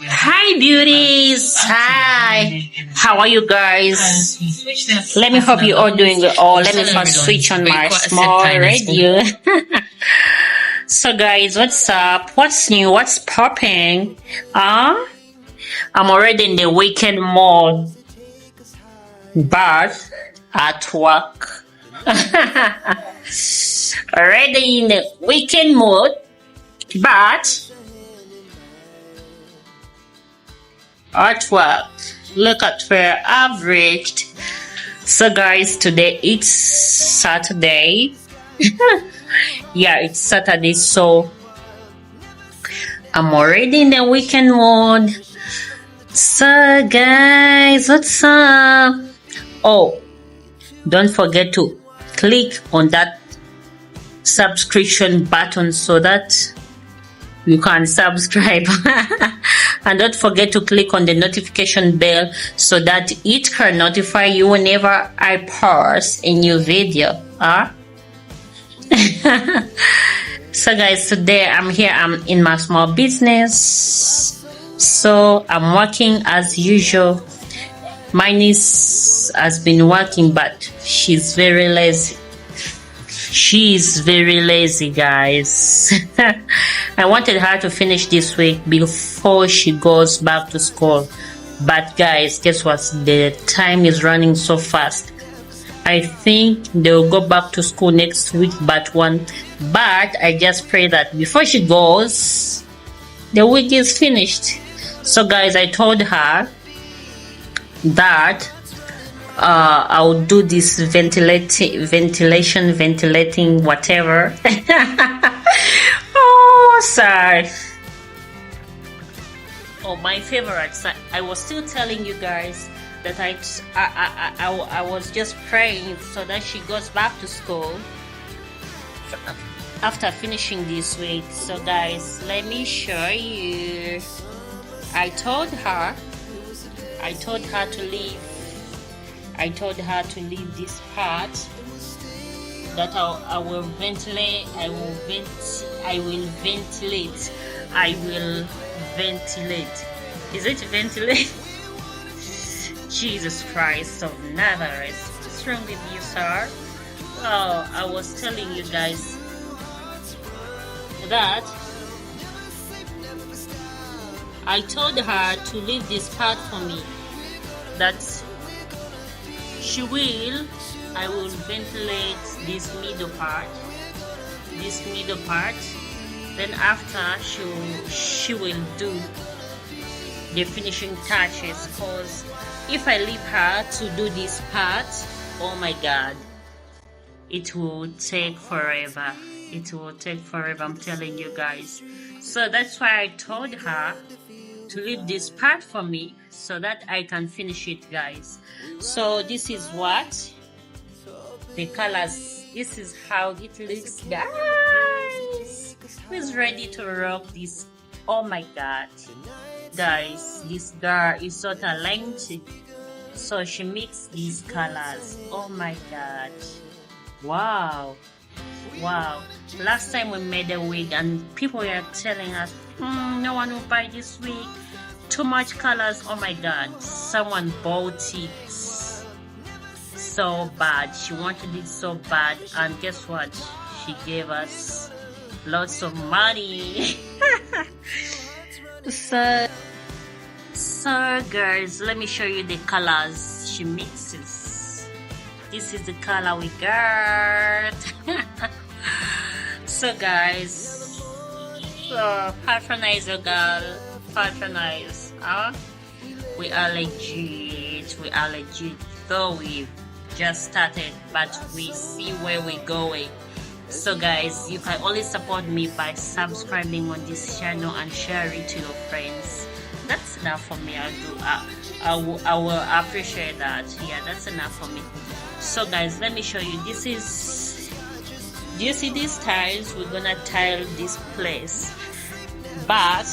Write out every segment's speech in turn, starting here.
Hi, beauties. Hi. How are you guys? Let me hope you all doing well. Oh, let me first switch on my small radio. So, guys, what's up? What's new? What's popping? I'm already in the weekend mode, but at work. Already in the weekend mode, but at work. Look at where I've reached. So guys, today it's Saturday. Yeah, it's Saturday, so I'm already in the weekend mode. So guys, what's up? Oh, don't forget to click on that subscription button so that you can subscribe. And don't forget to click on the notification bell so that it can notify you whenever I post a new video. So guys, today I'm here. I'm in my small business, so I'm working as usual. My niece has been working, but she's very lazy. She's very lazy, guys. I wanted her to finish this week before she goes back to school. But guys, guess what? The time is running so fast. I think they'll go back to school next week, but I just pray that before she goes, the week is finished. So guys, I told her that I'll do this ventilating, whatever. Oh, sorry. Oh, my favorite. I was still telling you guys that I was just praying so that she goes back to school after finishing this week. So guys, let me show you. I told her to leave. I told her to leave this part that I will ventilate. Is it ventilate? Jesus Christ of Nazareth. What's wrong with you, sir? Oh, I was telling you guys that I told her to leave this part for me. That I will ventilate this middle part. Then after she will do the finishing touches, because if I leave her to do this part, oh my god, it will take forever. I'm telling you guys. So that's why I told her to leave this part for me so that I can finish it, guys. So this is what the colors, this is how it looks, guys. Who's ready to rock this? Oh my god, guys, this girl is so talented. So she mixed these colors. Oh my god, wow. Last time we made a wig and people were telling us, no one will buy this wig, too much colors. Oh my god, someone bought it so bad. She wanted it so bad, and guess what? She gave us lots of money. So guys, let me show you the colors she mixes. This is the color we got. So guys, patronize your girl, patronize. We are legit, though we just started, but we see where we're going. So guys, you can only support me by subscribing on this channel and share it to your friends. That's enough for me. I will appreciate that. Yeah, that's enough for me. So guys, let me show you. Do you see these tiles? We're gonna tile this place, but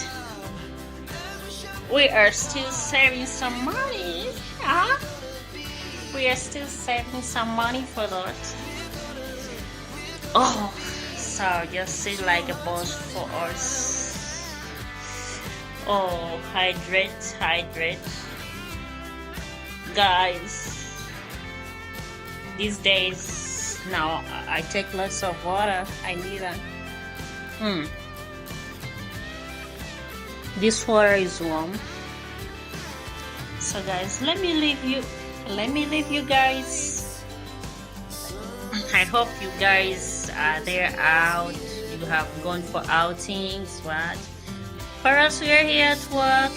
we are still saving some money. We are still saving some money for that. Oh, so just sit like a boss for us. Oh, hydrate, guys. These days now I take lots of water. I need that. This water is warm. So guys, let me leave you guys. I hope you guys are there out. You have gone for outings, what? For us, we are here at work.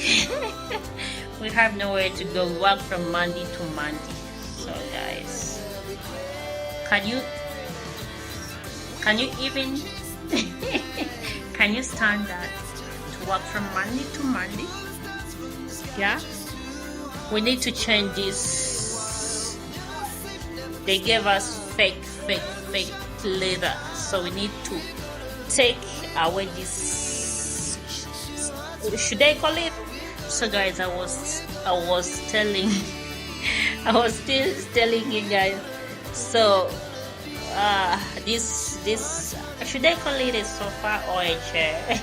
We have nowhere to go. We work from Monday to Monday. So guys, can you even can you stand that, to work from Monday to Monday? Yeah, we need to change this. They gave us fake leather, so we need to take away this, should I call it? So guys, I was telling I was still telling you guys. So this should I call it a sofa or a chair?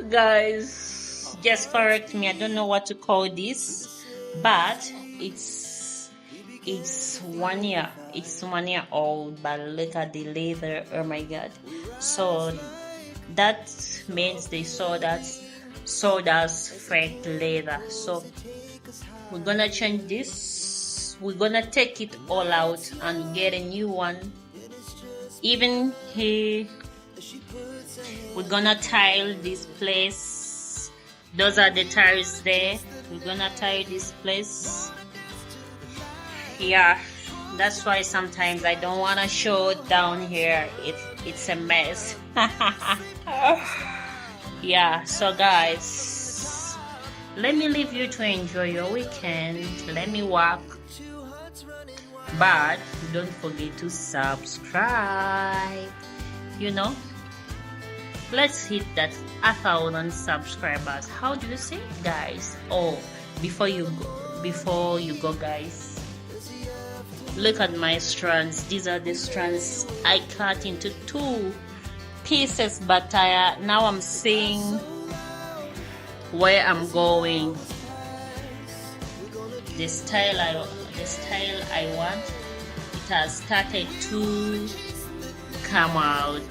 Guys, just correct me, I don't know what to call this, but it's 1 year. It's 1 year old, but look at the leather. Oh my god. So that means they sold us fake leather. So we're gonna change this. We're gonna take it all out and get a new one. Even here, we're gonna tile this place. Those are the tiles there. We're gonna tile this place. Yeah, that's why sometimes I don't want to show down here. It's a mess. Yeah, so guys, let me leave you to enjoy your weekend. Let me work, but don't forget to subscribe. Let's hit that 1,000 subscribers. How do you say it, guys? Oh, before you go guys, look at my strands. These are the strands I cut into 2 pieces, but now I'm seeing where I'm going. The style I want, it has started to come out.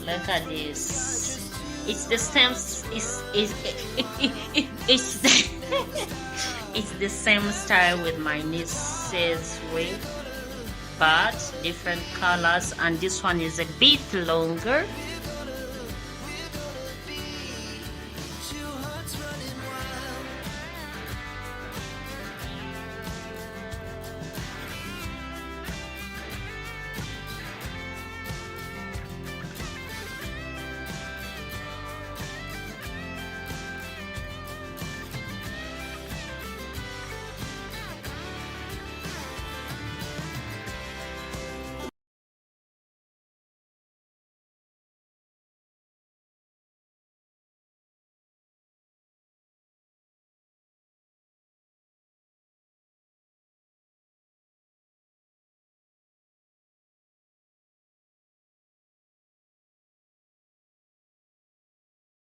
Look at this. It's the same. It's the same style with my niece's wig, but different colors, and this one is a bit longer.